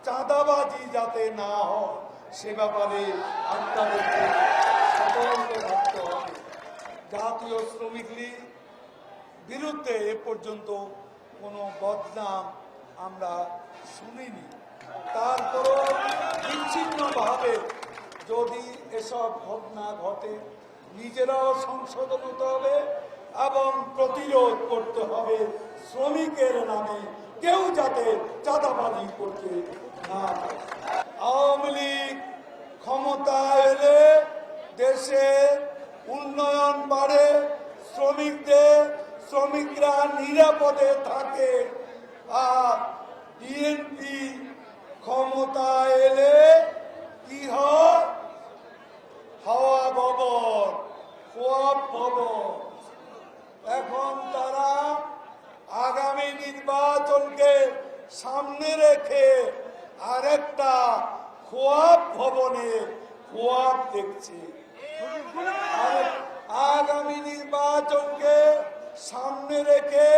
চাঁদাবাজি যাতে না হয় সে ব্যাপারে আপনাদেরকে সতর্ক থাকতে হবে। জাতীয় শ্রমিক লীগ বিরুদ্ধে এ পর্যন্ত কোনো বদনাম আমরা শুনিনি। তারপরও বিচ্ছিন্নভাবে যদি এসব ঘটনা ঘটে নিজেরাও সংশোধন হতে হবে এবং প্রতিরোধ করতে হবে। শ্রমিকের নামে কেউ যাতে চাঁদাবাজি করতে না পারে। আওয়ামী লীগ ক্ষমতায় এলে দেশে উন্নয়ন বাড়ে, শ্রমিকরা নিরাপদে থাকে। আর বিএনপি ক্ষমতায় এলে কি হয়? হাওয়া ভবন, খোয়াব ভবন। এখন তারা আগামী নির্বাচনকে সামনে রেখে আরেকটা খোয়াব ভবনে খোয়াব দেখছে। আগামী নির্বাচনকে সামনে রেখে